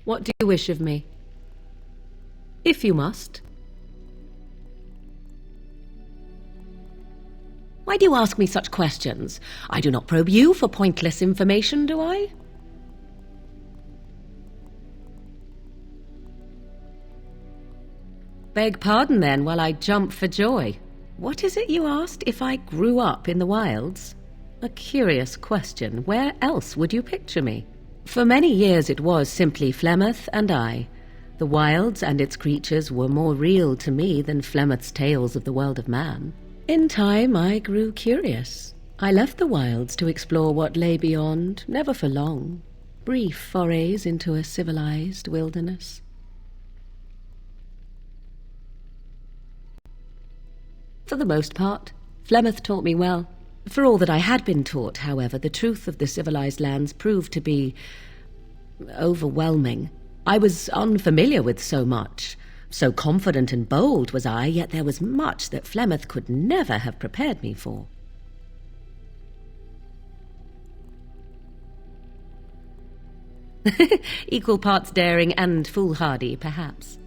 What do you wish of me? If you must. Why do you ask me such questions? I do not probe you for pointless information, do I? Beg pardon, then, while I jump for joy. What is it you asked if I grew up in the wilds? A curious question. Where else would you picture me? For many years it was simply Flemeth and I. The wilds and its creatures were more real to me than Flemeth's tales of the world of man. In time I grew curious. I left the wilds to explore what lay beyond, never for long. Brief forays into a civilized wilderness. For the most part, Flemeth taught me well. For all that I had been taught, however, the truth of the civilized lands proved to be overwhelming. I was unfamiliar with so much. So confident and bold was I, yet there was much that Flemeth could never have prepared me for. Equal parts daring and foolhardy, perhaps.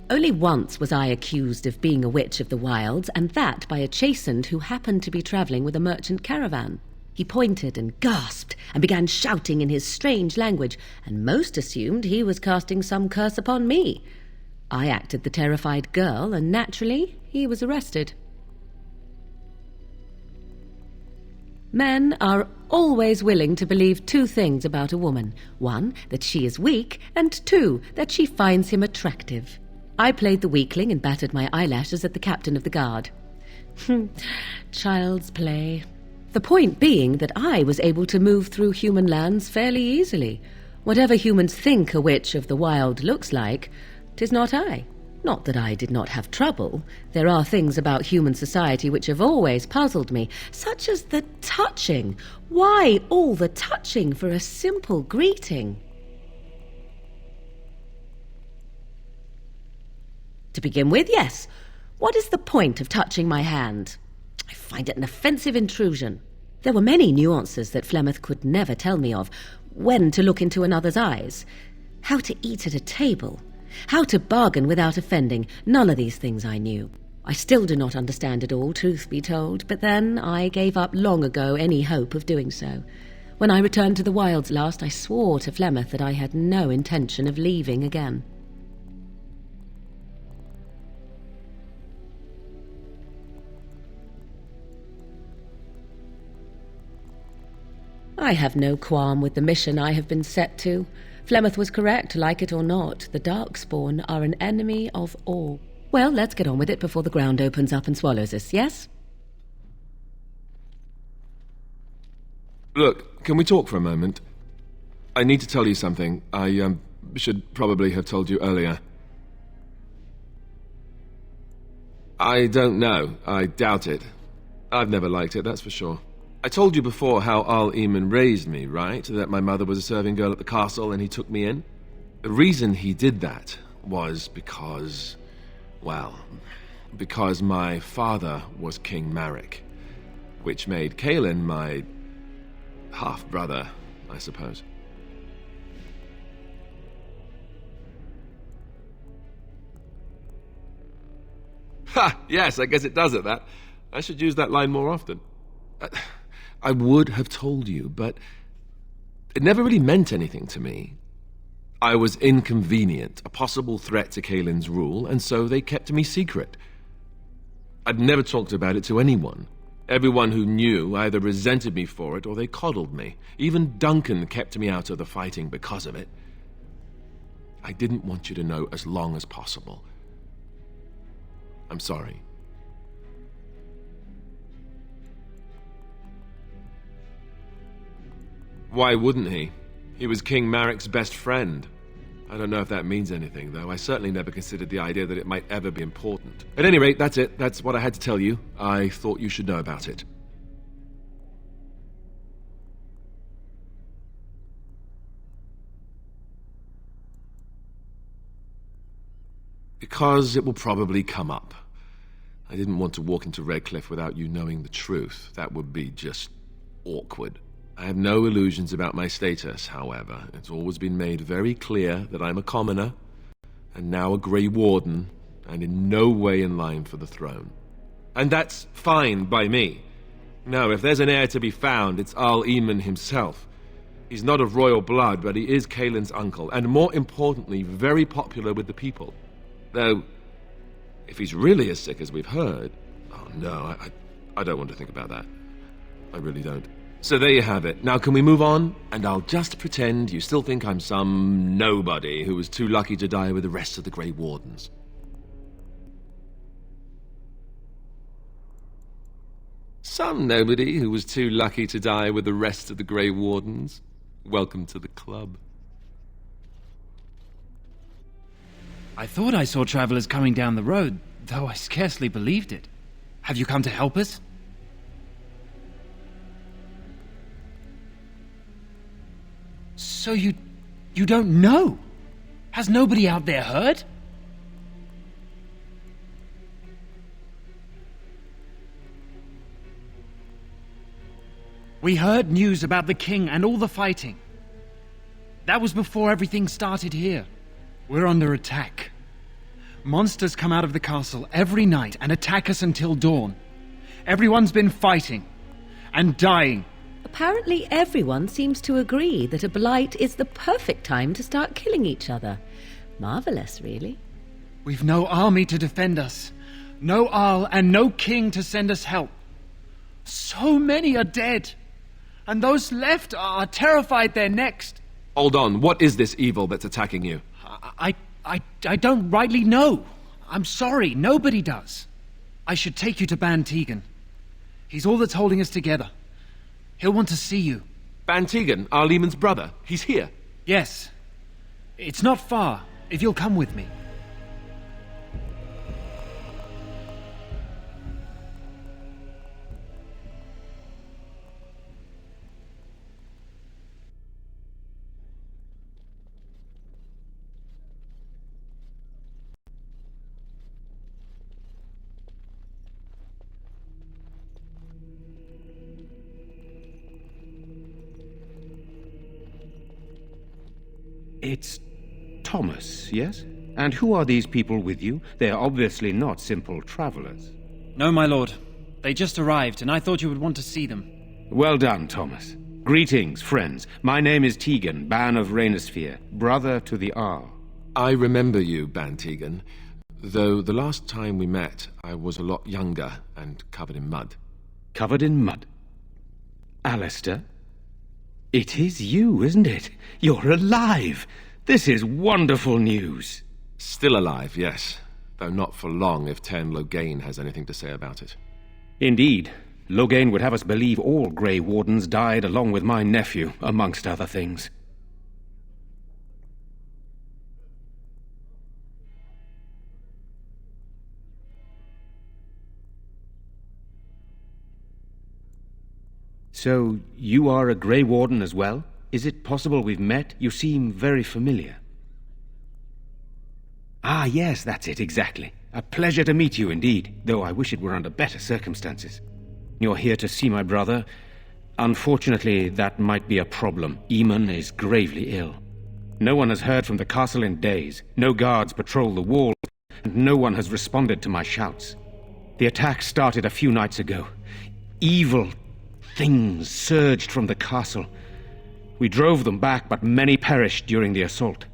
Only once was I accused of being a witch of the wilds, and that by a chastened who happened to be travelling with a merchant caravan. He pointed and gasped and began shouting in his strange language, and most assumed he was casting some curse upon me. I acted the terrified girl, and naturally he was arrested. Men are always willing to believe two things about a woman. One, that she is weak, and two, that she finds him attractive. I played the weakling and battered my eyelashes at the captain of the guard. Child's play. The point being that I was able to move through human lands fairly easily. Whatever humans think a witch of the wild looks like, 'tis not I. Not that I did not have trouble. There are things about human society which have always puzzled me, such as the touching. Why all the touching for a simple greeting? To begin with, yes. What is the point of touching my hand? I find it an offensive intrusion. There were many nuances that Flemeth could never tell me of. When to look into another's eyes. How to eat at a table. How to bargain without offending. None of these things I knew. I still do not understand it all, truth be told, but then I gave up long ago any hope of doing so. When I returned to the wilds last, I swore to Flemeth that I had no intention of leaving again. I have no qualm with the mission I have been set to. Flemeth was correct, like it or not. The Darkspawn are an enemy of all. Well, let's get on with it before the ground opens up and swallows us, yes? Look, can we talk for a moment? I need to tell you something. I should probably have told you earlier. I don't know. I doubt it. I've never liked it, that's for sure. I told you before how Al-Eamon raised me, right? That my mother was a serving girl at the castle and he took me in? The reason he did that was because, well, because my father was King Marek, which made Kaelin my half-brother, I suppose. Ha! Yes, I guess it does at that. I should use that line more often. I would have told you, but it never really meant anything to me. I was inconvenient, a possible threat to Kaelin's rule, and so they kept me secret. I'd never talked about it to anyone. Everyone who knew either resented me for it or they coddled me. Even Duncan kept me out of the fighting because of it. I didn't want you to know as long as possible. I'm sorry. Why wouldn't he? He was King Marek's best friend. I don't know if that means anything, though. I certainly never considered the idea that it might ever be important. At any rate, that's it. That's what I had to tell you. I thought you should know about it. Because it will probably come up. I didn't want to walk into Redcliffe without you knowing the truth. That would be just awkward. I have no illusions about my status, however. It's always been made very clear that I'm a commoner, and now a Greywarden, and in no way in line for the throne. And that's fine by me. No, if there's an heir to be found, it's Arl Eamon himself. He's not of royal blood, but he is Caelin's uncle, and more importantly, very popular with the people. Though, if he's really as sick as we've heard... Oh no, I don't want to think about that. I really don't. So there you have it. Now can we move on? And I'll just pretend you still think I'm some nobody who was too lucky to die with the rest of the Grey Wardens. Some nobody who was too lucky to die with the rest of the Grey Wardens. Welcome to the club. I thought I saw travelers coming down the road, though I scarcely believed it. Have you come to help us? So you don't know? Has nobody out there heard? We heard news about the king and all the fighting. That was before everything started here. We're under attack. Monsters come out of the castle every night and attack us until dawn. Everyone's been fighting and dying. Apparently everyone seems to agree that a blight is the perfect time to start killing each other. Marvelous, really. We've no army to defend us, no Arl and no king to send us help. So many are dead, and those left are terrified they're next. Hold on, what is this evil that's attacking you? I don't rightly know. I'm sorry, nobody does. I should take you to Ban Tegan. He's all that's holding us together. He'll want to see you. Ban Tegan, Arl Eamon's brother. He's here. Yes. It's not far, if you'll come with me. It's Thomas, yes? And who are these people with you? They are obviously not simple travelers. No, my lord. They just arrived, and I thought you would want to see them. Well done, Thomas. Greetings, friends. My name is Tegan, Ban of Rainisfere, brother to the Arl. I remember you, Ban Tegan, though the last time we met, I was a lot younger and covered in mud. Covered in mud? Alistair? It is you, isn't it? You're alive! This is wonderful news. Still alive, yes. Though not for long if Tern Loghain has anything to say about it. Indeed. Loghain would have us believe all Grey Wardens died along with my nephew, amongst other things. So, you are a Grey Warden as well? Is it possible we've met? You seem very familiar. Ah, yes, that's it, exactly. A pleasure to meet you indeed, though I wish it were under better circumstances. You're here to see my brother. Unfortunately, that might be a problem. Eamon is gravely ill. No one has heard from the castle in days. No guards patrol the wall, and no one has responded to my shouts. The attack started a few nights ago. Evil things surged from the castle. We drove them back, but many perished during the assault.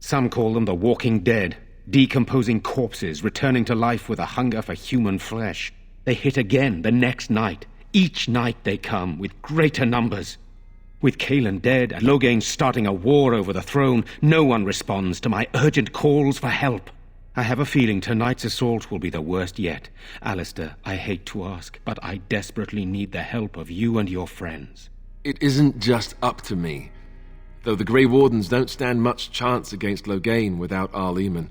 Some call them the walking dead, decomposing corpses returning to life with a hunger for human flesh. They hit again the next night. Each night they come, with greater numbers. With Caelin dead and Loghain starting a war over the throne, no one responds to my urgent calls for help. I have a feeling tonight's assault will be the worst yet. Alistair, I hate to ask, but I desperately need the help of you and your friends. It isn't just up to me, though the Grey Wardens don't stand much chance against Loghain without Arl Eamon.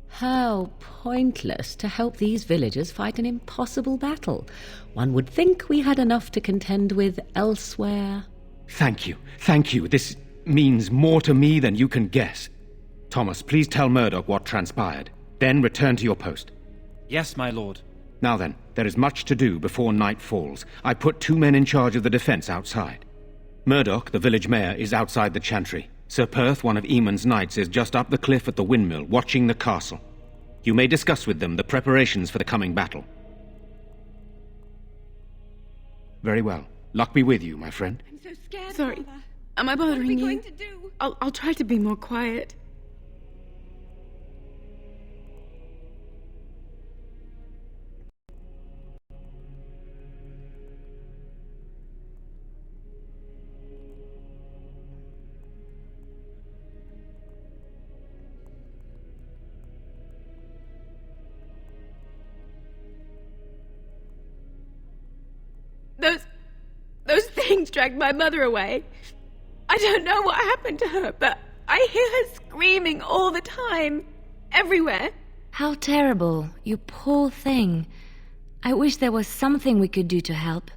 How pointless to help these villagers fight an impossible battle. One would think we had enough to contend with elsewhere. Thank you. Thank you. This means more to me than you can guess. Thomas, please tell Murdoch what transpired. Then return to your post. Yes, my lord. Now then, there is much to do before night falls. I put 2 men in charge of the defense outside. Murdoch, the village mayor, is outside the chantry. Sir Perth, one of Eamon's knights, is just up the cliff at the windmill, watching the castle. You may discuss with them the preparations for the coming battle. Very well. Luck be with you, my friend. I'm so scared. Sorry. Mother. Am I bothering What are we you? going to do? I'll try to be more quiet. Those things dragged my mother away. I don't know what happened to her, but I hear her screaming all the time. Everywhere. How terrible, you poor thing. I wish there was something we could do to help.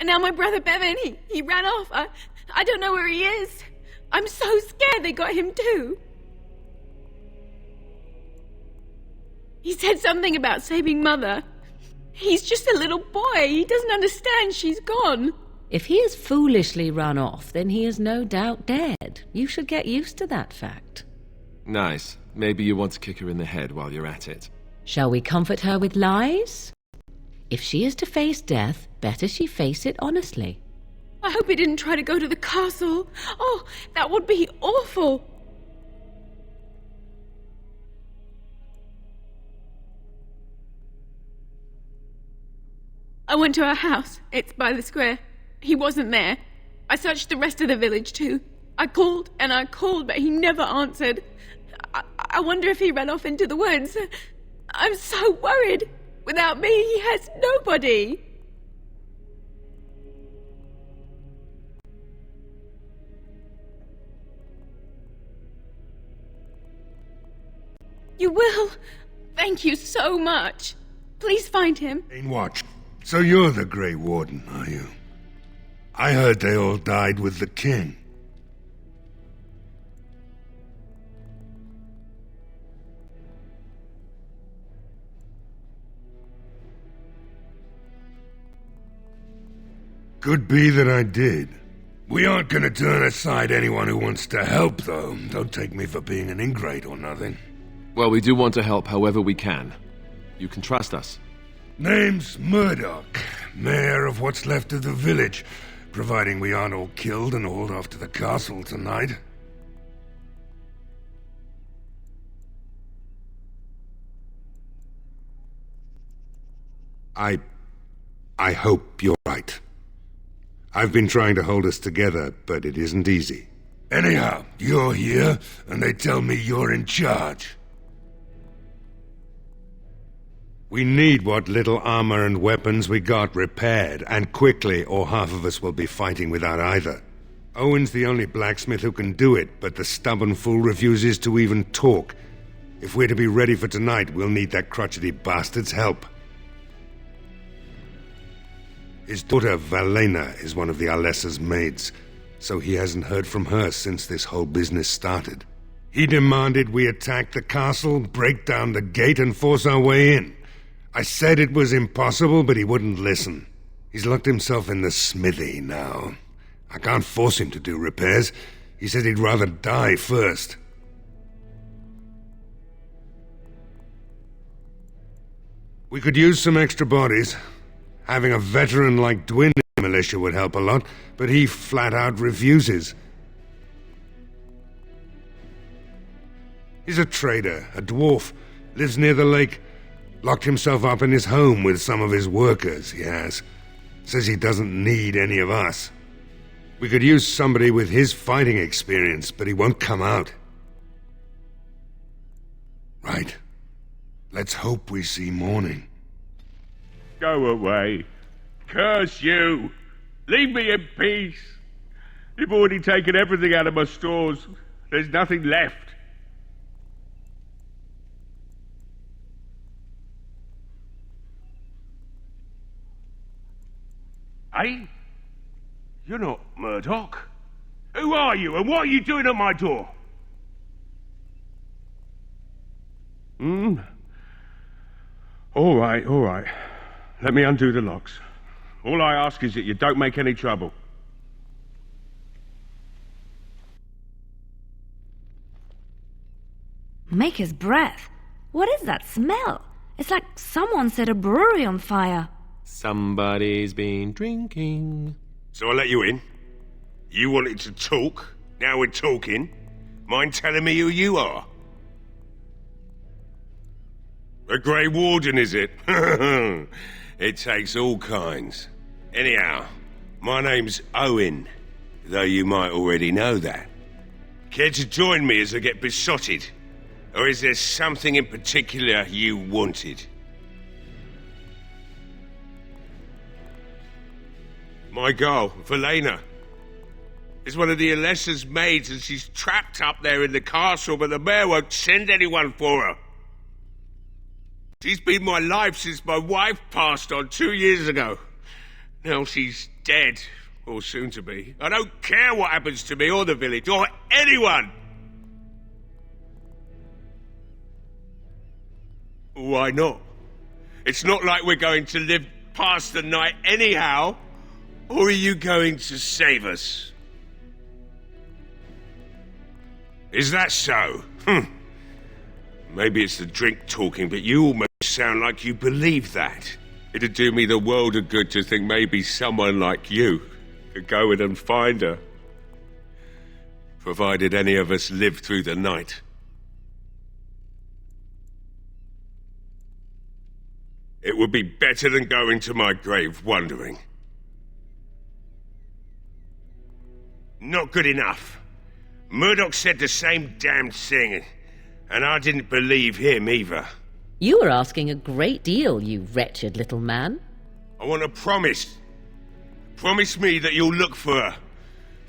And now my brother Bevan, he ran off. I don't know where he is. I'm so scared they got him too. He said something about saving Mother. He's just a little boy. He doesn't understand she's gone. If he has foolishly run off, then he is no doubt dead. You should get used to that fact. Nice. Maybe you want to kick her in the head while you're at it. Shall we comfort her with lies? If she is to face death, better she face it honestly. I hope he didn't try to go to the castle. Oh, that would be awful. I went to our house. It's by the square. He wasn't there. I searched the rest of the village too. I called and I called, but he never answered. I wonder if he ran off into the woods. I'm so worried. Without me, he has nobody. You will? Thank you so much. Please find him. Watch. So you're the Greywarden, are you? I heard they all died with the king. Could be that I did. We aren't gonna turn aside anyone who wants to help, though. Don't take me for being an ingrate or nothing. Well, we do want to help however we can. You can trust us. Name's Murdoch, mayor of what's left of the village, providing we aren't all killed and hauled off to the castle tonight. I hope you're right. I've been trying to hold us together, but it isn't easy. Anyhow, you're here, and they tell me you're in charge. We need what little armor and weapons we got repaired, and quickly, or half of us will be fighting without either. Owen's the only blacksmith who can do it, but the stubborn fool refuses to even talk. If we're to be ready for tonight, we'll need that crotchety bastard's help. His daughter, Valena, is one of the Alessa's maids, so he hasn't heard from her since this whole business started. He demanded we attack the castle, break down the gate, and force our way in. I said it was impossible, but he wouldn't listen. He's locked himself in the smithy now. I can't force him to do repairs. He said he'd rather die first. We could use some extra bodies. Having a veteran like Dwin in the militia would help a lot, but he flat out refuses. He's a trader, a dwarf, lives near the lake. Locked himself up in his home with some of his workers, he has. Says he doesn't need any of us. We could use somebody with his fighting experience, but he won't come out. Right. Let's hope we see morning. Go away. Curse you. Leave me in peace. You've already taken everything out of my stores. There's nothing left. Eh? You're not Murdoch? Who are you, and what are you doing at my door? All right. Let me undo the locks. All I ask is that you don't make any trouble. Maker's breath. What is that smell? It's like someone set a brewery on fire. Somebody's been drinking. So I let you in. You wanted to talk. Now we're talking. Mind telling me who you are? A Greywarden, is it? It takes all kinds. Anyhow, my name's Owen, though you might already know that. Care to join me as I get besotted? Or is there something in particular you wanted? My girl, Valena, is one of the Alessa's maids, and she's trapped up there in the castle, but the mayor won't send anyone for her. She's been my life since my wife passed on 2 years ago. Now she's dead, or soon to be. I don't care what happens to me or the village, or anyone! Why not? It's not like we're going to live past the night anyhow. Or are you going to save us? Is that so? Maybe it's the drink talking, but you almost sound like you believe that. It'd do me the world of good to think maybe someone like you could go in and find her. Provided any of us live through the night. It would be better than going to my grave wondering. Not good enough. Murdoch said the same damn thing, and I didn't believe him either. You were asking a great deal, you wretched little man. I want a promise. Promise me that you'll look for her.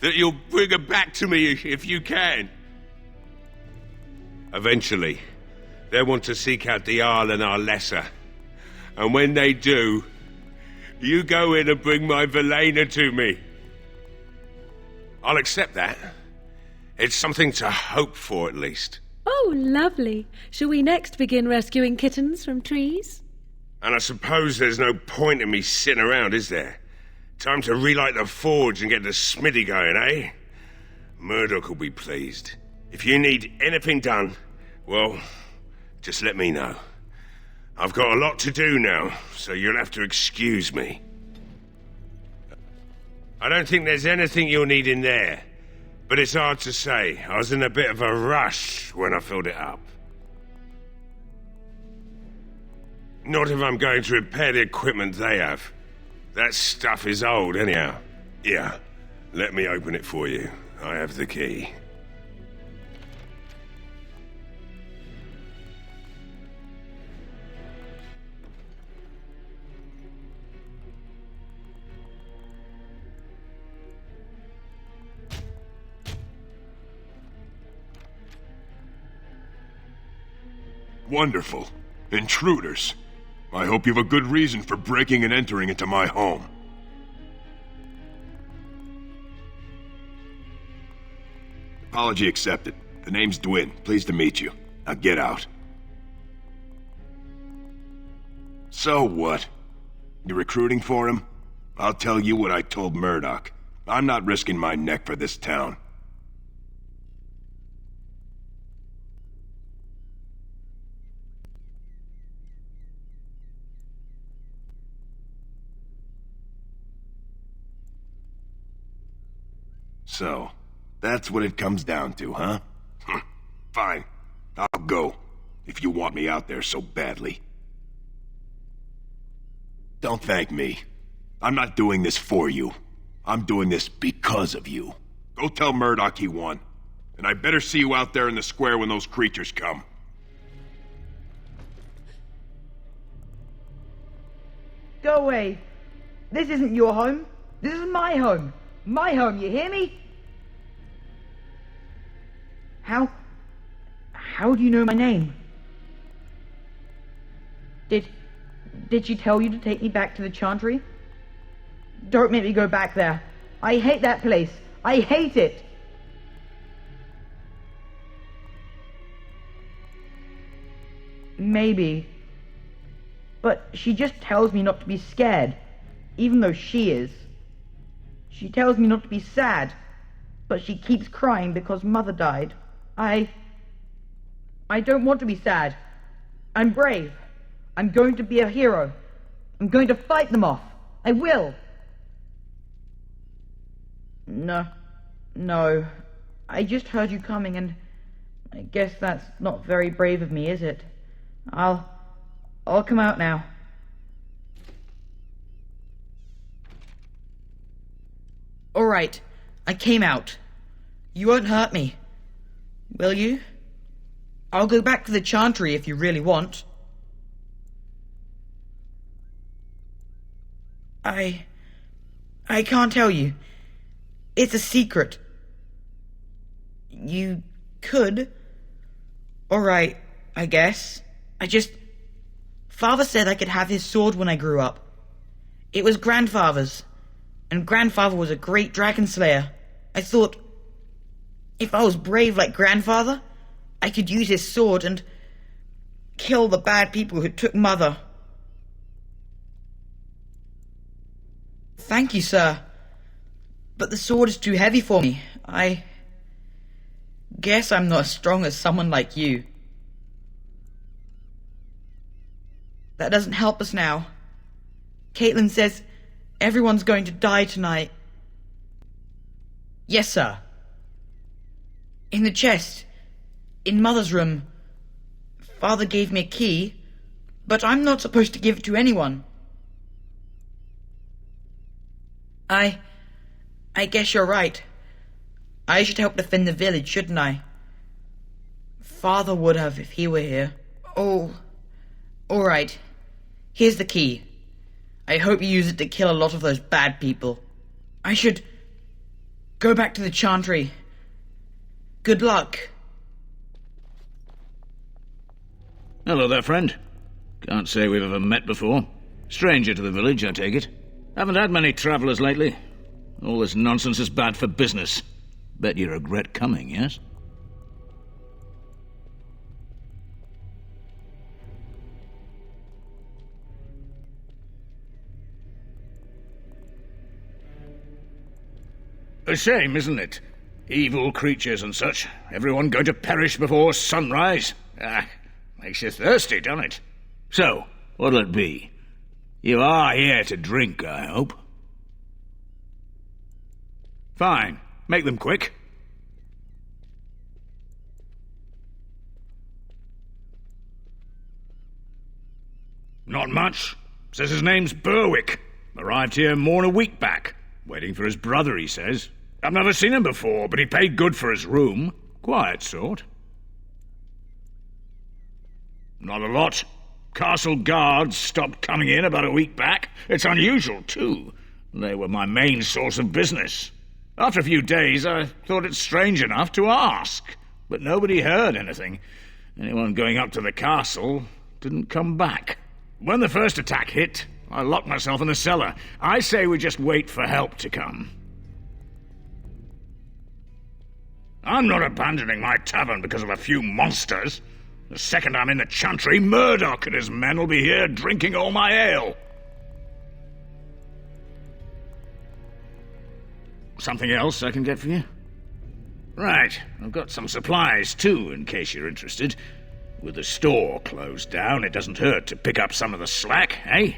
That you'll bring her back to me if you can. Eventually, they'll want to seek out the Arl and Arlessa. And when they do, you go in and bring my Valena to me. I'll accept that. It's something to hope for, at least. Oh, lovely. Shall we next begin rescuing kittens from trees? And I suppose there's no point in me sitting around, is there? Time to relight the forge and get the smithy going, eh? Murdoch will be pleased. If you need anything done, well, just let me know. I've got a lot to do now, so you'll have to excuse me. I don't think there's anything you'll need in there, but it's hard to say. I was in a bit of a rush when I filled it up. Not if I'm going to repair the equipment they have. That stuff is old, anyhow. Yeah, let me open it for you. I have the key. Wonderful. Intruders. I hope you have a good reason for breaking and entering into my home. Apology accepted. The name's Dwin. Pleased to meet you. Now get out. So what? You recruiting for him? I'll tell you what I told Murdoch. I'm not risking my neck for this town. So, that's what it comes down to, huh? Fine. I'll go, if you want me out there so badly. Don't thank me. I'm not doing this for you. I'm doing this because of you. Go tell Murdoch he won. And I better see you out there in the square when those creatures come. Go away. This isn't your home. This is my home. My home, you hear me? How do you know my name? Did she tell you to take me back to the Chantry? Don't make me go back there. I hate that place. I hate it. Maybe. But she just tells me not to be scared, even though she is. She tells me not to be sad, but she keeps crying because Mother died. I don't want to be sad. I'm brave. I'm going to be a hero. I'm going to fight them off. I will. No. I just heard you coming, and I guess that's not very brave of me, is it? I'll come out now. All right, I came out. You won't hurt me, will you? I'll go back to the chantry if you really want. I can't tell you. It's a secret. You could. All right, I guess. Father said I could have his sword when I grew up. It was Grandfather's, and Grandfather was a great dragon slayer. I thought, if I was brave like Grandfather, I could use his sword and kill the bad people who took Mother. Thank you, sir. But the sword is too heavy for me. I guess I'm not as strong as someone like you. That doesn't help us now. Caitlin says everyone's going to die tonight. Yes, sir. In the chest. In Mother's room. Father gave me a key, but I'm not supposed to give it to anyone. I guess you're right. I should help defend the village, shouldn't I? Father would have if he were here. Oh, all right. Here's the key. I hope you use it to kill a lot of those bad people. I should go back to the chantry. Good luck. Hello there, friend. Can't say we've ever met before. Stranger to the village, I take it. Haven't had many travellers lately. All this nonsense is bad for business. Bet you regret coming, yes? A shame, isn't it? Evil creatures and such. Everyone going to perish before sunrise. Makes you thirsty, doesn't it? So, what'll it be? You are here to drink, I hope. Fine. Make them quick. Not much. Says his name's Berwick. Arrived here more than a week back. Waiting for his brother, he says. I've never seen him before, but he paid good for his room. Quiet sort. Not a lot. Castle guards stopped coming in about a week back. It's unusual, too. They were my main source of business. After a few days, I thought it strange enough to ask, but nobody heard anything. Anyone going up to the castle didn't come back. When the first attack hit, I locked myself in the cellar. I say we just wait for help to come. I'm not abandoning my tavern because of a few monsters. The second I'm in the chantry, Murdoch and his men will be here drinking all my ale. Something else I can get for you? Right, I've got some supplies too, in case you're interested. With the store closed down, it doesn't hurt to pick up some of the slack, eh?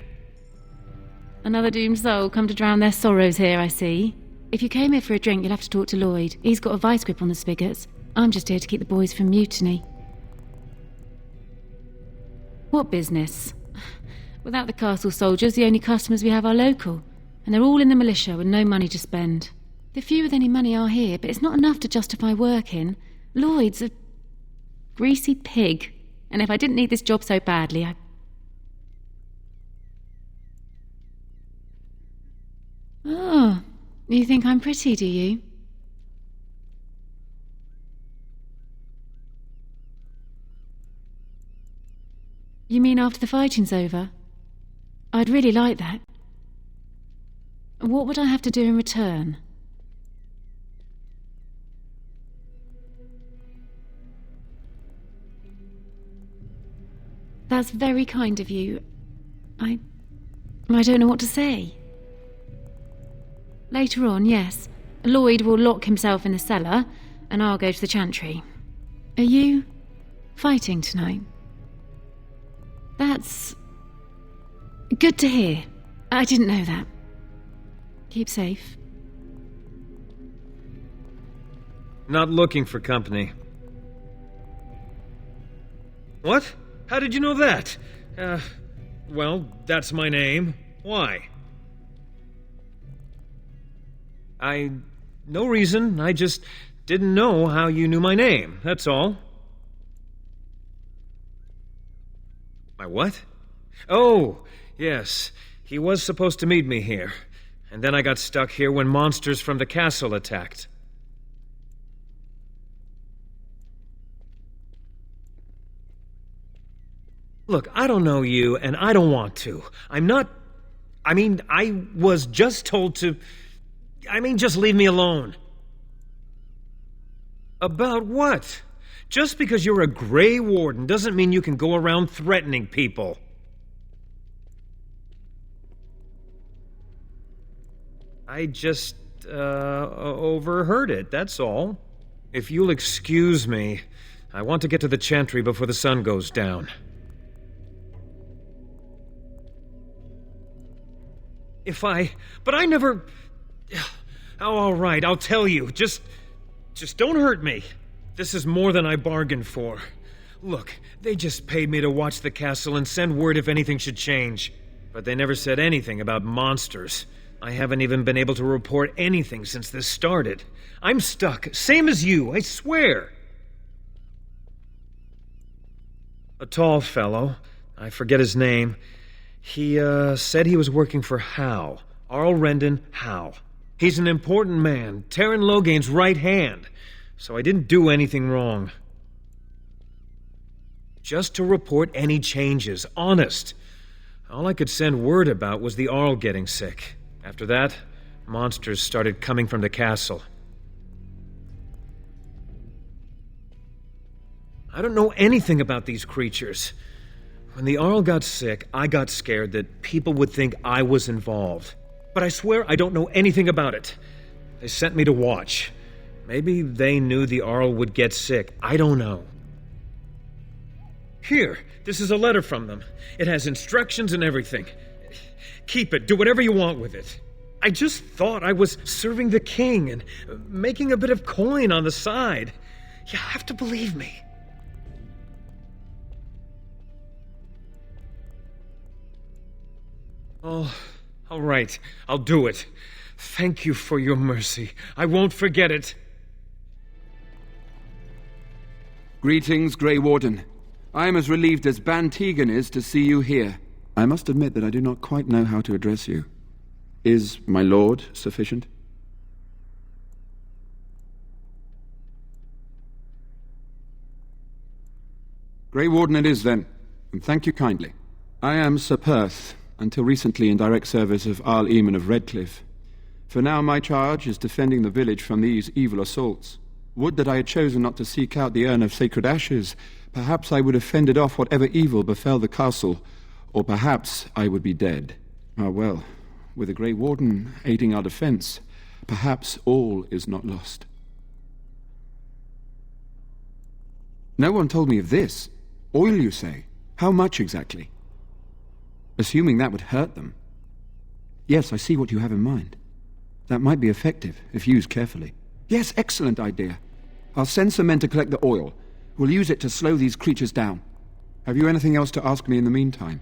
Another doomed soul come to drown their sorrows here, I see. If you came here for a drink, you'll have to talk to Lloyd. He's got a vice grip on the spigots. I'm just here to keep the boys from mutiny. What business? Without the castle soldiers, the only customers we have are local, and they're all in the militia with no money to spend. The few with any money are here, but it's not enough to justify working. Lloyd's a greasy pig, and if I didn't need this job so badly, Oh, you think I'm pretty, do you? You mean after the fighting's over? I'd really like that. What would I have to do in return? That's very kind of you. I don't know what to say. Later on, yes. Lloyd will lock himself in the cellar, and I'll go to the chantry. Are you fighting tonight? That's good to hear. I didn't know that. Keep safe. Not looking for company. What? How did you know that? Well, that's my name. Why? No reason. I just didn't know how you knew my name, that's all. My what? Oh, yes. He was supposed to meet me here. And then I got stuck here when monsters from the castle attacked. Look, I don't know you, and I don't want to. I was just told to... just leave me alone. About what? Just because you're a Greywarden doesn't mean you can go around threatening people. I just, overheard it, that's all. If you'll excuse me, I want to get to the chantry before the sun goes down. But I never... Oh, all right, I'll tell you. Just don't hurt me. This is more than I bargained for. Look, they just paid me to watch the castle and send word if anything should change. But they never said anything about monsters. I haven't even been able to report anything since this started. I'm stuck, same as you, I swear. A tall fellow, I forget his name, he said he was working for Howe. Arl Rendon Howe. He's an important man, Terran Logain's right hand, so I didn't do anything wrong. Just to report any changes, honest. All I could send word about was the Arl getting sick. After that, monsters started coming from the castle. I don't know anything about these creatures. When the Arl got sick, I got scared that people would think I was involved. But I swear I don't know anything about it. They sent me to watch. Maybe they knew the Arl would get sick. I don't know. Here, this is a letter from them. It has instructions and everything. Keep it. Do whatever you want with it. I just thought I was serving the king and making a bit of coin on the side. You have to believe me. Oh, all right. I'll do it. Thank you for your mercy. I won't forget it. Greetings, Greywarden. I am as relieved as Ban Tegan is to see you here. I must admit that I do not quite know how to address you. Is my lord sufficient? Greywarden it is, then, and thank you kindly. I am Sir Perth, until recently in direct service of Arl Eamon of Redcliffe. For now my charge is defending the village from these evil assaults. Would that I had chosen not to seek out the urn of sacred ashes. Perhaps I would have fended off whatever evil befell the castle, or perhaps I would be dead. Ah well, with a Greywarden aiding our defense, perhaps all is not lost. No one told me of this. Oil, you say? How much exactly? Assuming that would hurt them. Yes, I see what you have in mind. That might be effective, if used carefully. Yes, excellent idea. I'll send some men to collect the oil. We'll use it to slow these creatures down. Have you anything else to ask me in the meantime?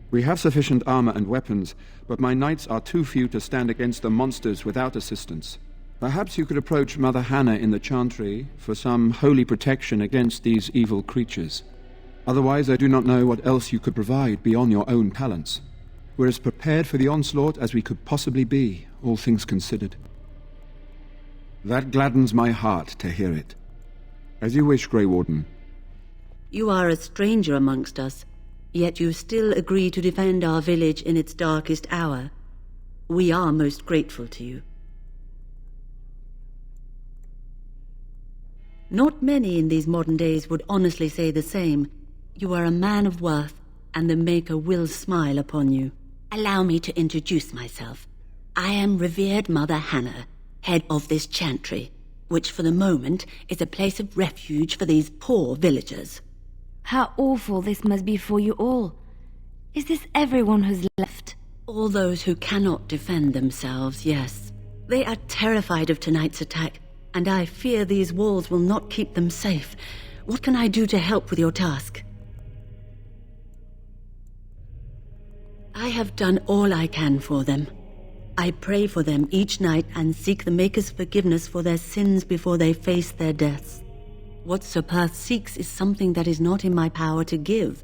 We have sufficient armor and weapons, but my knights are too few to stand against the monsters without assistance. Perhaps you could approach Mother Hannah in the Chantry for some holy protection against these evil creatures. Otherwise, I do not know what else you could provide beyond your own talents. We're as prepared for the onslaught as we could possibly be, all things considered. That gladdens my heart to hear it. As you wish, Greywarden. You are a stranger amongst us, yet you still agree to defend our village in its darkest hour. We are most grateful to you. Not many in these modern days would honestly say the same, You are a man of worth, and the Maker will smile upon you. Allow me to introduce myself. I am revered Mother Hannah, head of this chantry, which for the moment is a place of refuge for these poor villagers. How awful this must be for you all. Is this everyone who's left? All those who cannot defend themselves, yes. They are terrified of tonight's attack, and I fear these walls will not keep them safe. What can I do to help with your task? I have done all I can for them. I pray for them each night and seek the Maker's forgiveness for their sins before they face their deaths. What Sir Perth seeks is something that is not in my power to give.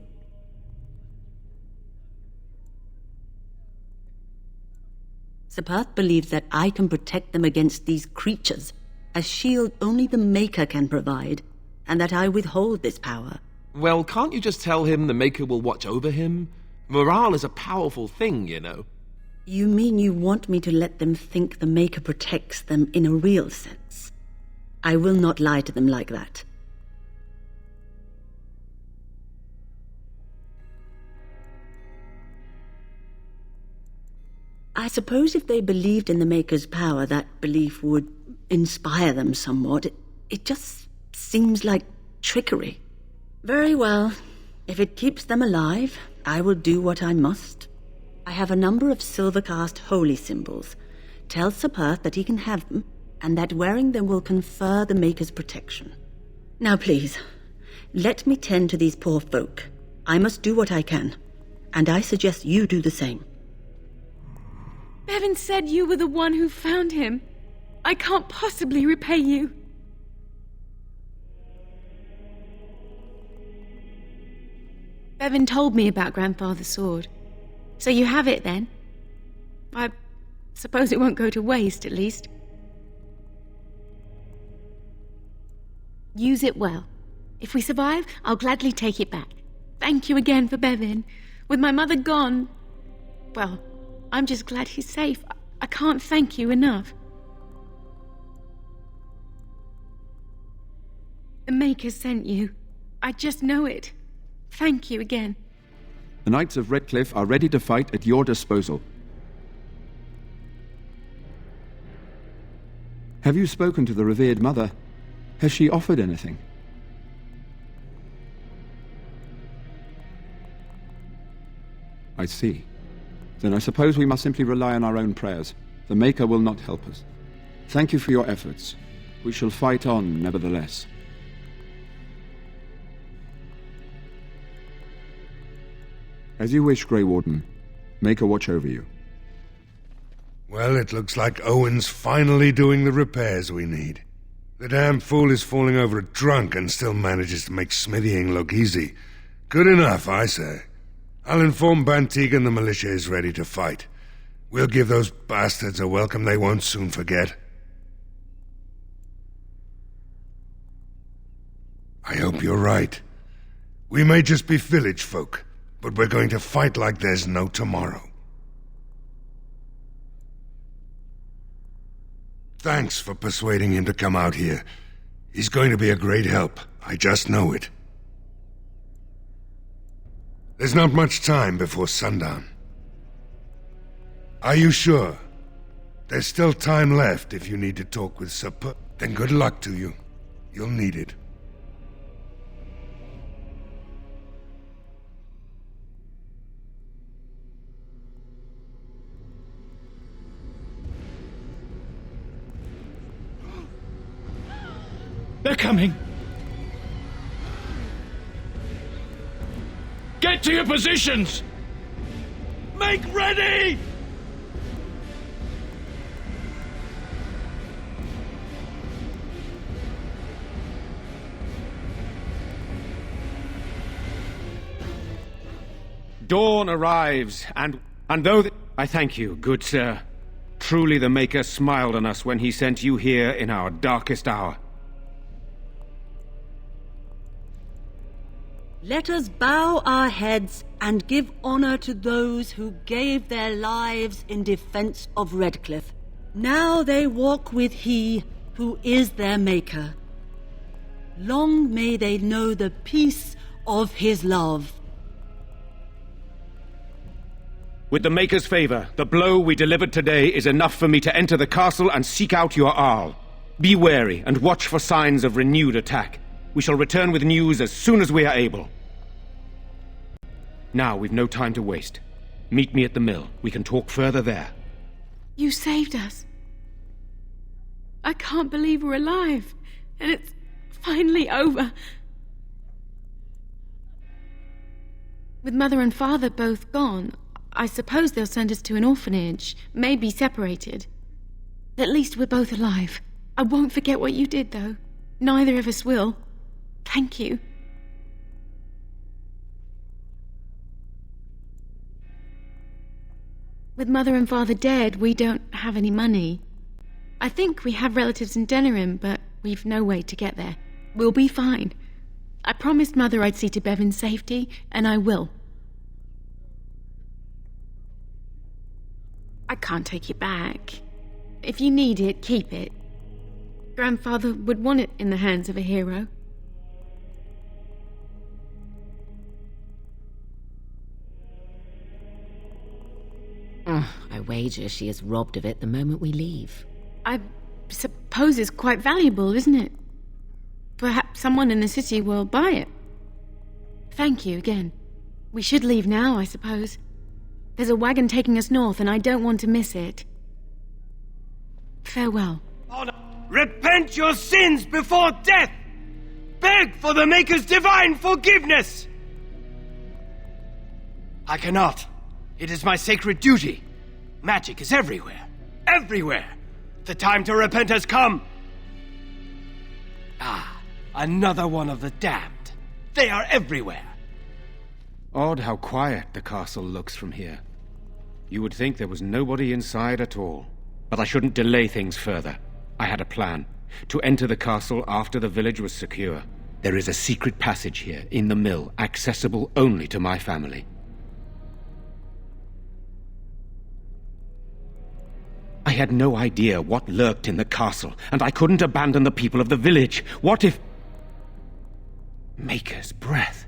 Sir Perth believes that I can protect them against these creatures, a shield only the Maker can provide, and that I withhold this power. Well, can't you just tell him the Maker will watch over him? Morale is a powerful thing, you know. You mean you want me to let them think the Maker protects them in a real sense? I will not lie to them like that. I suppose if they believed in the Maker's power, that belief would inspire them somewhat. It just seems like trickery. Very well. If it keeps them alive, I will do what I must. I have a number of silver-cast holy symbols. Tell Sir Perth that he can have them, and that wearing them will confer the Maker's protection. Now please, let me tend to these poor folk. I must do what I can, and I suggest you do the same. Bevan said you were the one who found him. I can't possibly repay you. Bevan told me about Grandfather's sword. So you have it, then? I suppose it won't go to waste, at least. Use it well. If we survive, I'll gladly take it back. Thank you again for Bevan. With my mother gone... well, I'm just glad he's safe. I can't thank you enough. The Maker sent you. I just know it. Thank you again. The Knights of Redcliffe are ready to fight at your disposal. Have you spoken to the revered mother? Has she offered anything? I see. Then I suppose we must simply rely on our own prayers. The Maker will not help us. Thank you for your efforts. We shall fight on, nevertheless. As you wish, Greywarden. Maker watch over you. Well, it looks like Owen's finally doing the repairs we need. The damn fool is falling over drunk and still manages to make smithying look easy. Good enough, I say. I'll inform Bantigan the militia is ready to fight. We'll give those bastards a welcome they won't soon forget. I hope you're right. We may just be village folk, but we're going to fight like there's no tomorrow. Thanks for persuading him to come out here. He's going to be a great help. I just know it. There's not much time before sundown. Are you sure? There's still time left if you need to talk with Sir Perth. Then good luck to you. You'll need it. They're coming! Get to your positions! Make ready! Dawn arrives, and though I thank you, good sir. Truly the Maker smiled on us when he sent you here in our darkest hour. Let us bow our heads and give honor to those who gave their lives in defense of Redcliffe. Now they walk with He who is their Maker. Long may they know the peace of his love. With the Maker's favor, the blow we delivered today is enough for me to enter the castle and seek out your Arl. Be wary and watch for signs of renewed attack. We shall return with news as soon as we are able. Now, we've no time to waste. Meet me at the mill. We can talk further there. You saved us. I can't believe we're alive. And it's finally over. With Mother and Father both gone, I suppose they'll send us to an orphanage, maybe separated. At least we're both alive. I won't forget what you did, though. Neither of us will. Thank you. With Mother and Father dead, we don't have any money. I think we have relatives in Denerim, but we've no way to get there. We'll be fine. I promised Mother I'd see to Bevan's safety, and I will. I can't take it back. If you need it, keep it. Grandfather would want it in the hands of a hero. I wager she is robbed of it the moment we leave. I suppose it's quite valuable, isn't it? Perhaps someone in the city will buy it. Thank you again. We should leave now, I suppose. There's a wagon taking us north, and I don't want to miss it. Farewell. Repent your sins before death! Beg for the Maker's divine forgiveness! I cannot. It is my sacred duty. Magic is everywhere. Everywhere! The time to repent has come! Ah, another one of the damned. They are everywhere. Odd how quiet the castle looks from here. You would think there was nobody inside at all. But I shouldn't delay things further. I had a plan. To enter the castle after the village was secure. There is a secret passage here, in the mill, accessible only to my family. I had no idea what lurked in the castle, and I couldn't abandon the people of the village. What if... Maker's breath.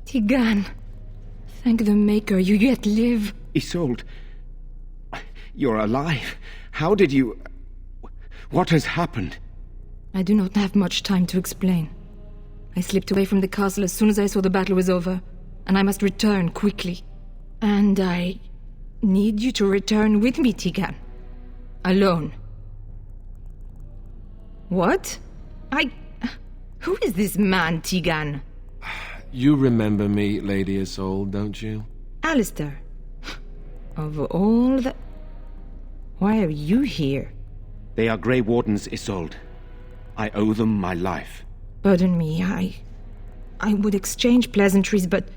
Tigan, thank the Maker, you yet live. Isolde, you're alive. How did you... What has happened? I do not have much time to explain. I slipped away from the castle as soon as I saw the battle was over, and I must return quickly. And I need you to return with me, Tigan. Alone. What? Who is this man, Tigan? You remember me, Lady Isolde, don't you? Alistair. Of all the... Why are you here? They are Greywardens, Isolde. I owe them my life. Pardon me, I would exchange pleasantries, but...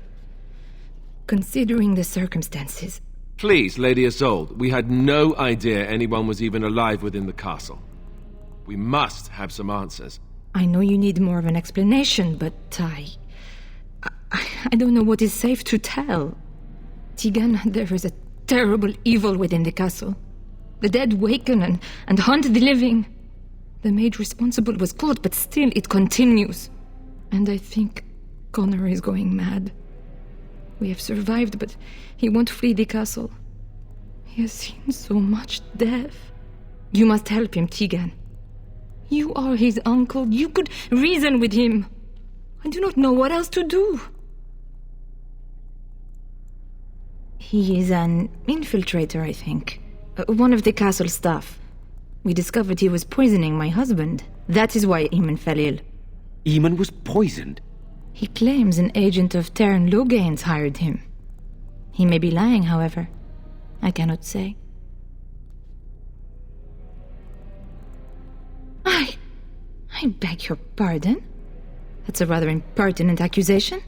Considering the circumstances... Please, Lady Isolde, we had no idea anyone was even alive within the castle. We must have some answers. I know you need more of an explanation, but I don't know what is safe to tell. Tigan, there is a terrible evil within the castle. The dead waken and haunt the living. The maid responsible was caught, but still it continues. And I think Connor is going mad. We have survived, but he won't flee the castle. He has seen so much death. You must help him, Tigan. You are his uncle. You could reason with him. I do not know what else to do. He is an infiltrator, I think. One of the castle staff. We discovered he was poisoning my husband. That is why Eamon fell ill. Eamon was poisoned? He claims an agent of Terran Logain's hired him. He may be lying, however. I cannot say. I beg your pardon? That's a rather impertinent accusation.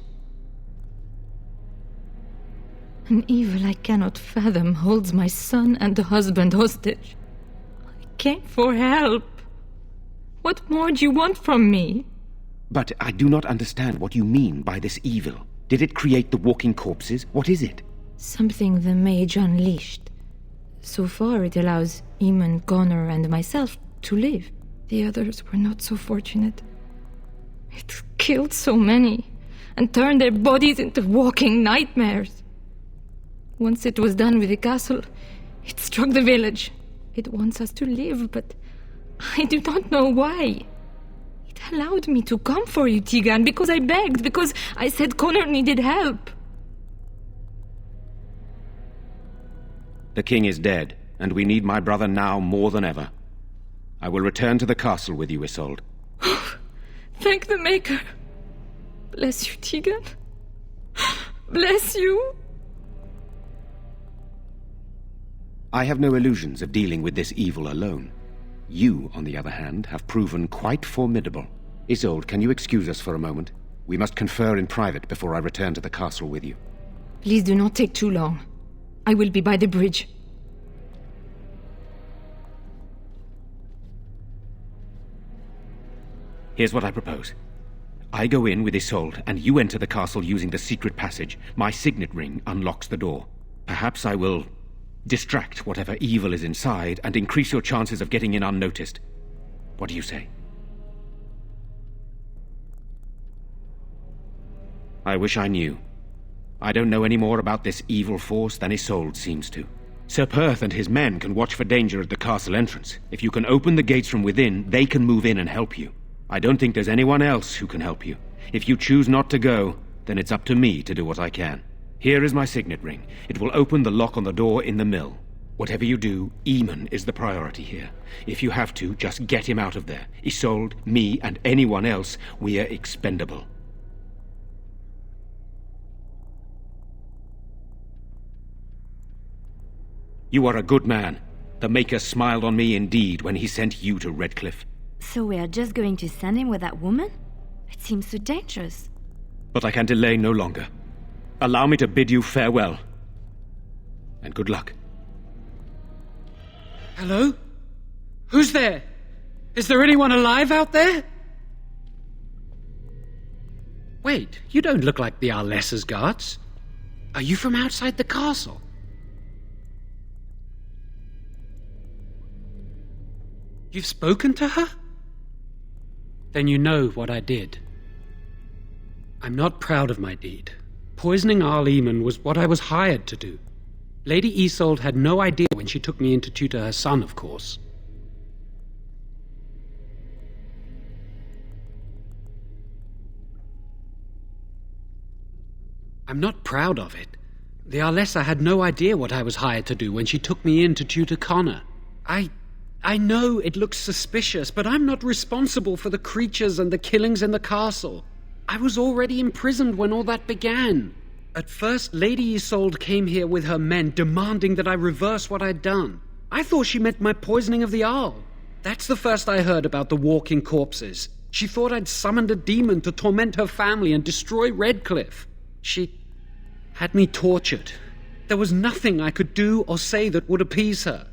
An evil I cannot fathom holds my son and the husband hostage. I came for help. What more do you want from me? But I do not understand what you mean by this evil. Did it create the walking corpses? What is it? Something the mage unleashed. So far it allows Eamon, Connor, and myself to live. The others were not so fortunate. It killed so many and turned their bodies into walking nightmares. Once it was done with the castle, it struck the village. It wants us to live, but I do not know why. It allowed me to come for you, Tegan, because I begged, because I said Connor needed help. The king is dead, and we need my brother now more than ever. I will return to the castle with you, Isolde. Thank the Maker. Bless you, Tegan. Bless you. I have no illusions of dealing with this evil alone. You, on the other hand, have proven quite formidable. Isolde, can you excuse us for a moment? We must confer in private before I return to the castle with you. Please do not take too long. I will be by the bridge. Here's what I propose. I go in with Isolde, and you enter the castle using the secret passage. My signet ring unlocks the door. Perhaps I will distract whatever evil is inside and increase your chances of getting in unnoticed. What do you say? I wish I knew. I don't know any more about this evil force than Isolde seems to. Sir Perth and his men can watch for danger at the castle entrance. If you can open the gates from within, they can move in and help you. I don't think there's anyone else who can help you. If you choose not to go, then it's up to me to do what I can. Here is my signet ring. It will open the lock on the door in the mill. Whatever you do, Eamon is the priority here. If you have to, just get him out of there. Isolde, me, and anyone else, we are expendable. You are a good man. The Maker smiled on me indeed when he sent you to Redcliffe. So we are just going to send him with that woman? It seems so dangerous. But I can delay no longer. Allow me to bid you farewell. And good luck. Hello? Who's there? Is there anyone alive out there? Wait, you don't look like the Arlessa's guards. Are you from outside the castle? You've spoken to her? Then you know what I did. I'm not proud of my deed. Poisoning Arl Eamon was what I was hired to do. Lady Isolde had no idea when she took me in to tutor her son, of course. I'm not proud of it. The Arlessa had no idea what I was hired to do when she took me in to tutor Connor. I know it looks suspicious, but I'm not responsible for the creatures and the killings in the castle. I was already imprisoned when all that began. At first, Lady Isolde came here with her men, demanding that I reverse what I'd done. I thought she meant my poisoning of the Arl. That's the first I heard about the walking corpses. She thought I'd summoned a demon to torment her family and destroy Redcliffe. She had me tortured. There was nothing I could do or say that would appease her.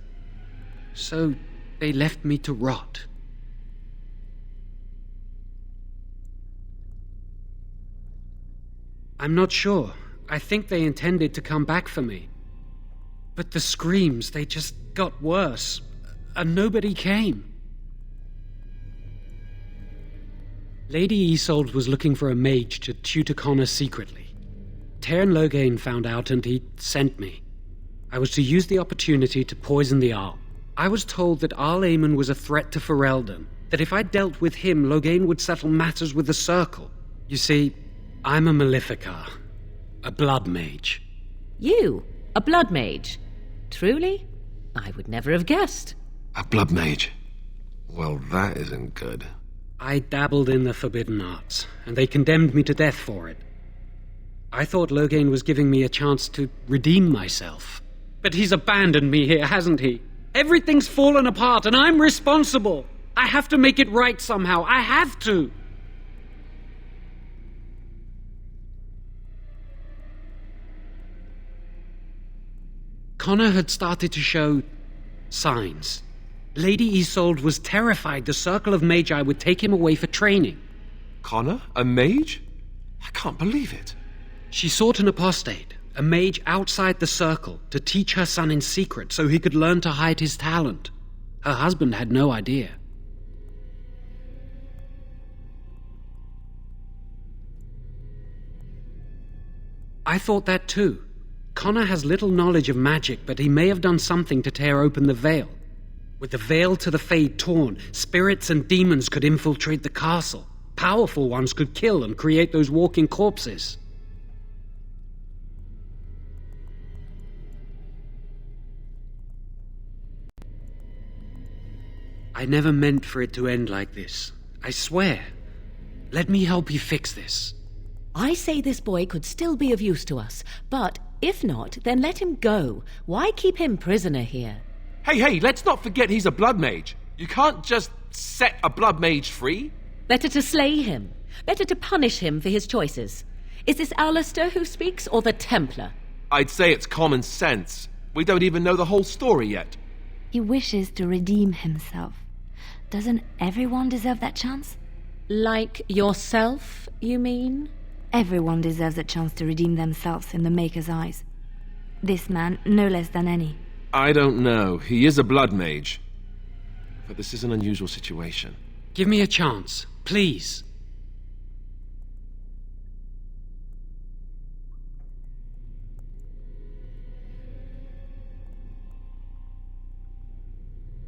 So they left me to rot. I'm not sure. I think they intended to come back for me. But the screams, they just got worse, and nobody came. Lady Isolde was looking for a mage to tutor Connor secretly. Tairn Loghain found out and he sent me. I was to use the opportunity to poison the Arl. I was told that Arl Eamon was a threat to Ferelden, that if I dealt with him, Loghain would settle matters with the Circle. You see, I'm a Maleficar, a blood mage. You? A blood mage? Truly? I would never have guessed. A blood mage? Well, that isn't good. I dabbled in the forbidden arts, and they condemned me to death for it. I thought Loghain was giving me a chance to redeem myself. But he's abandoned me here, hasn't he? Everything's fallen apart, and I'm responsible. I have to make it right somehow. I have to. Connor had started to show signs. Lady Isolde was terrified the Circle of Magi would take him away for training. Connor? A mage? I can't believe it. She sought an apostate, a mage outside the Circle, to teach her son in secret so he could learn to hide his talent. Her husband had no idea. I thought that too. Connor has little knowledge of magic, but he may have done something to tear open the veil. With the veil to the Fade torn, spirits and demons could infiltrate the castle. Powerful ones could kill and create those walking corpses. I never meant for it to end like this. I swear. Let me help you fix this. I say this boy could still be of use to us, but if not, then let him go. Why keep him prisoner here? Hey, let's not forget he's a blood mage. You can't just set a blood mage free. Better to slay him. Better to punish him for his choices. Is this Alistair who speaks, or the Templar? I'd say it's common sense. We don't even know the whole story yet. He wishes to redeem himself. Doesn't everyone deserve that chance? Like yourself, you mean? Everyone deserves a chance to redeem themselves in the Maker's eyes. This man, no less than any. I don't know. He is a blood mage. But this is an unusual situation. Give me a chance, please.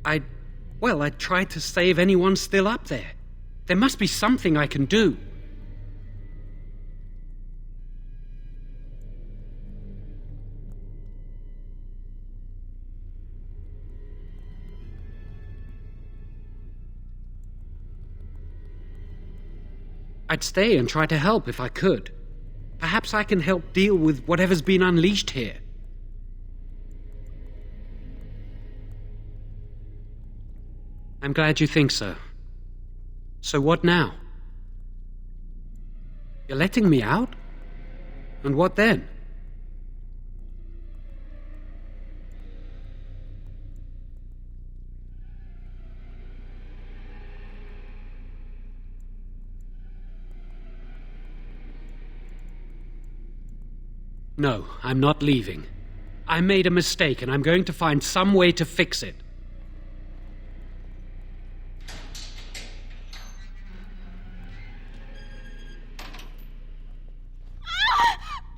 I tried to save anyone still up there. There must be something I can do. I'd stay and try to help if I could. Perhaps I can help deal with whatever's been unleashed here. I'm glad you think so. So what now? You're letting me out? And what then? No, I'm not leaving. I made a mistake and I'm going to find some way to fix it.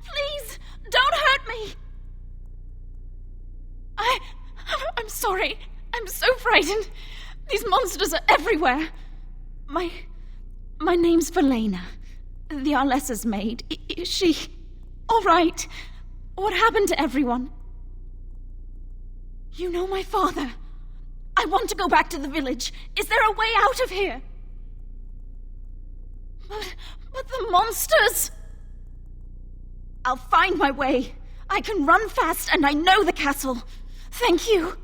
Please, don't hurt me! I'm sorry. I'm so frightened. These monsters are everywhere. My name's Valena. The Arlessa's maid. Is she... all right? What happened to everyone? You know my father. I want to go back to the village. Is there a way out of here? But the monsters... I'll find my way. I can run fast and I know the castle. Thank you.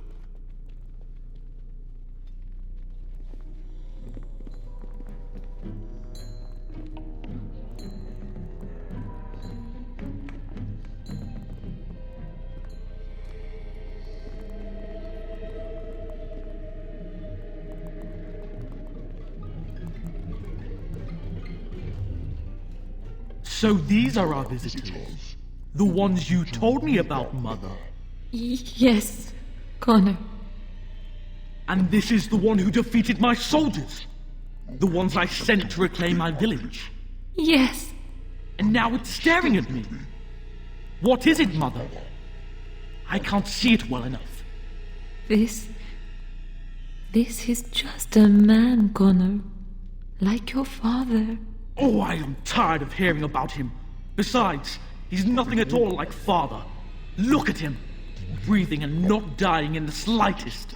So these are our visitors? The ones you told me about, Mother? Yes, Connor. And this is the one who defeated my soldiers? The ones I sent to reclaim my village? Yes. And now it's staring at me. What is it, Mother? I can't see it well enough. This is just a man, Connor. Like your father. Oh, I am tired of hearing about him. Besides, he's nothing at all like Father. Look at him. Breathing and not dying in the slightest.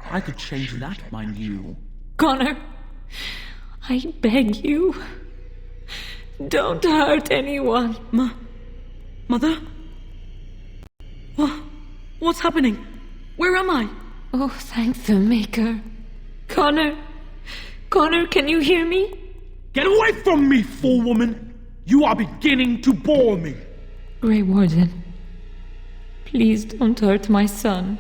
I could change that, mind you. Connor, I beg you. Don't hurt anyone. Mother? What's happening? Where am I? Oh, thank the Maker. Connor, can you hear me? Get away from me, fool woman! You are beginning to bore me. Greywarden, please don't hurt my son.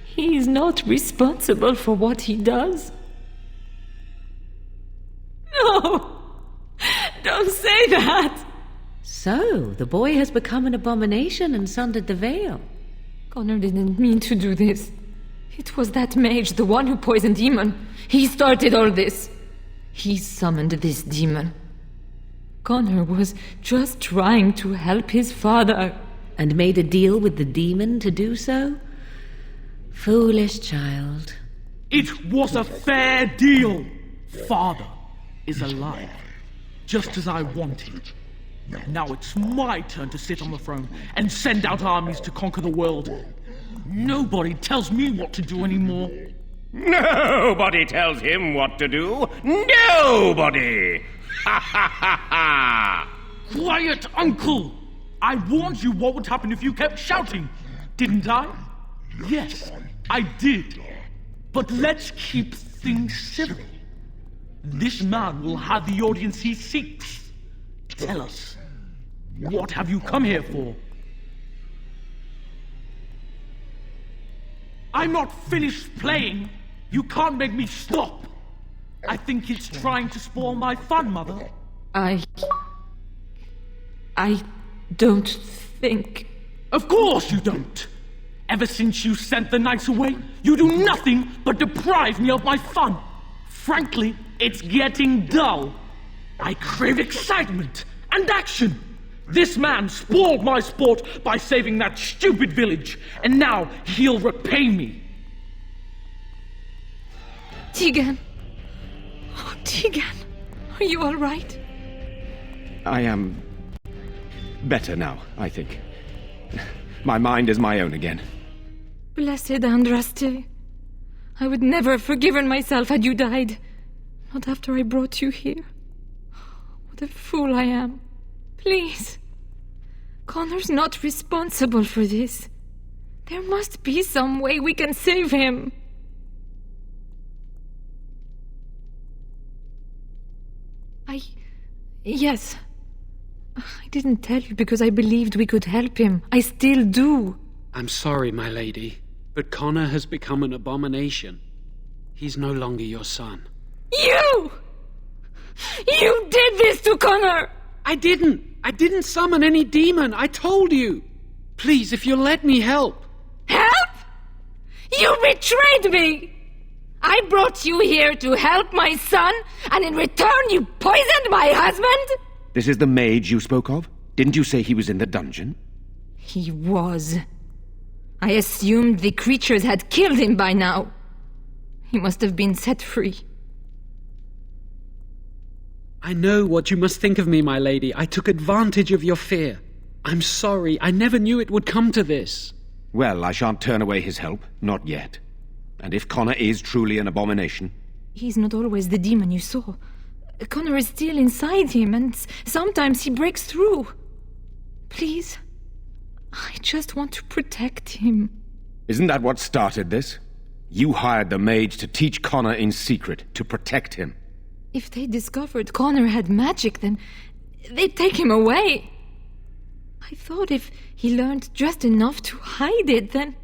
He is not responsible for what he does. No! Don't say that! So, the boy has become an abomination and sundered the veil. Connor didn't mean to do this. It was that mage, the one who poisoned Demon. He started all this. He summoned this demon. Connor was just trying to help his father. And made a deal with the demon to do so? Foolish child. It was a fair deal. Father is alive, just as I wanted. Now it's my turn to sit on the throne and send out armies to conquer the world. Nobody tells me what to do anymore. Nobody tells him what to do. Nobody! Ha ha ha ha! Quiet, Uncle! I warned you what would happen if you kept shouting, didn't I? Yes, I did. But let's keep things civil. This man will have the audience he seeks. Tell us, what have you come here for? I'm not finished playing. You can't make me stop. I think it's trying to spoil my fun, Mother. I don't think... Of course you don't! Ever since you sent the knights away, you do nothing but deprive me of my fun. Frankly, it's getting dull. I crave excitement and action. This man spoiled my sport by saving that stupid village, and now he'll repay me. Tegan. Oh, Tegan. Are you all right? I am better now, I think. My mind is my own again. Blessed Andraste. I would never have forgiven myself had you died. Not after I brought you here. What a fool I am. Please. Connor's not responsible for this. There must be some way we can save him. Yes. I didn't tell you because I believed we could help him. I still do. I'm sorry, my lady, but Connor has become an abomination. He's no longer your son. You! You did this to Connor! I didn't summon any demon. I told you. Please, if you'll let me help. Help? You betrayed me! I brought you here to help my son, and in return you poisoned my husband? This is the mage you spoke of? Didn't you say he was in the dungeon? He was. I assumed the creatures had killed him by now. He must have been set free. I know what you must think of me, my lady. I took advantage of your fear. I'm sorry. I never knew it would come to this. Well, I shan't turn away his help. Not yet. And if Connor is truly an abomination... He's not always the demon you saw. Connor is still inside him, and sometimes he breaks through. Please, I just want to protect him. Isn't that what started this? You hired the mage to teach Connor in secret, to protect him. If they discovered Connor had magic, then they'd take him away. I thought if he learned just enough to hide it, then...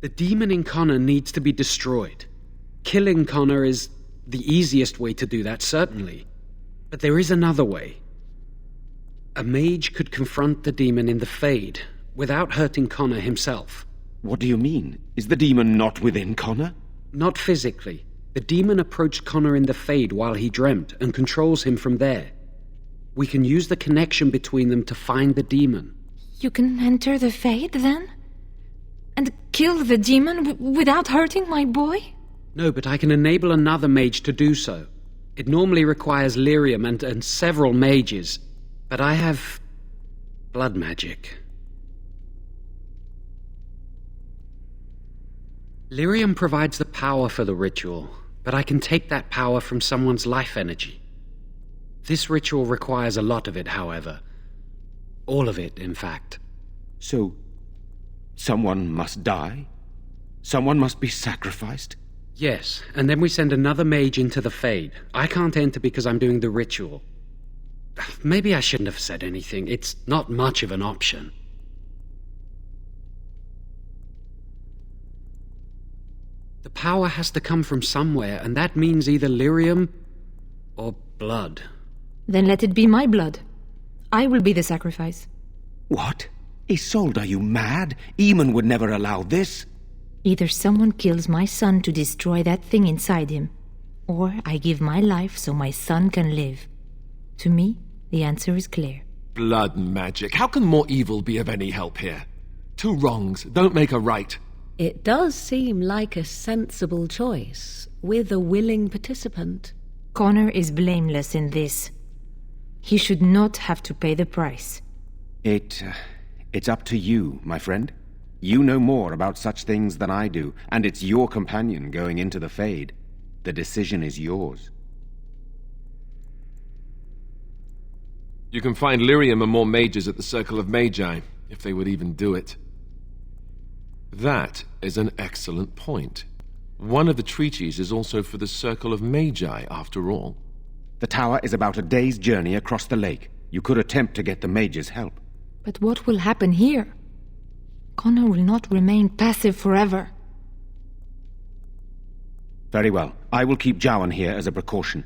The demon in Connor needs to be destroyed. Killing Connor is the easiest way to do that, certainly. But there is another way. A mage could confront the demon in the Fade without hurting Connor himself. What do you mean? Is the demon not within Connor? Not physically. The demon approached Connor in the Fade while he dreamt and controls him from there. We can use the connection between them to find the demon. You can enter the Fade, then? And kill the demon without hurting my boy? No, but I can enable another mage to do so. It normally requires lyrium and several mages, but I have blood magic. Lyrium provides the power for the ritual, but I can take that power from someone's life energy. This ritual requires a lot of it, however. All of it, in fact. So, someone must die? Someone must be sacrificed? Yes, and then we send another mage into the Fade. I can't enter because I'm doing the ritual. Maybe I shouldn't have said anything. It's not much of an option. The power has to come from somewhere, and that means either lyrium or blood. Then let it be my blood. I will be the sacrifice. What? Isolde, are you mad? Eamon would never allow this. Either someone kills my son to destroy that thing inside him, or I give my life so my son can live. To me, the answer is clear. Blood magic. How can more evil be of any help here? Two wrongs don't make a right. It does seem like a sensible choice, with a willing participant. Connor is blameless in this. He should not have to pay the price. It's up to you, my friend. You know more about such things than I do, and it's your companion going into the Fade. The decision is yours. You can find lyrium and more mages at the Circle of Magi, if they would even do it. That is an excellent point. One of the treaties is also for the Circle of Magi, after all. The tower is about a day's journey across the lake. You could attempt to get the mages' help. But what will happen here? Connor will not remain passive forever. Very well. I will keep Jowan here as a precaution.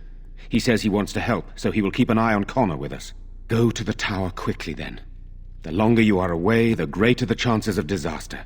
He says he wants to help, so he will keep an eye on Connor with us. Go to the tower quickly, then. The longer you are away, the greater the chances of disaster.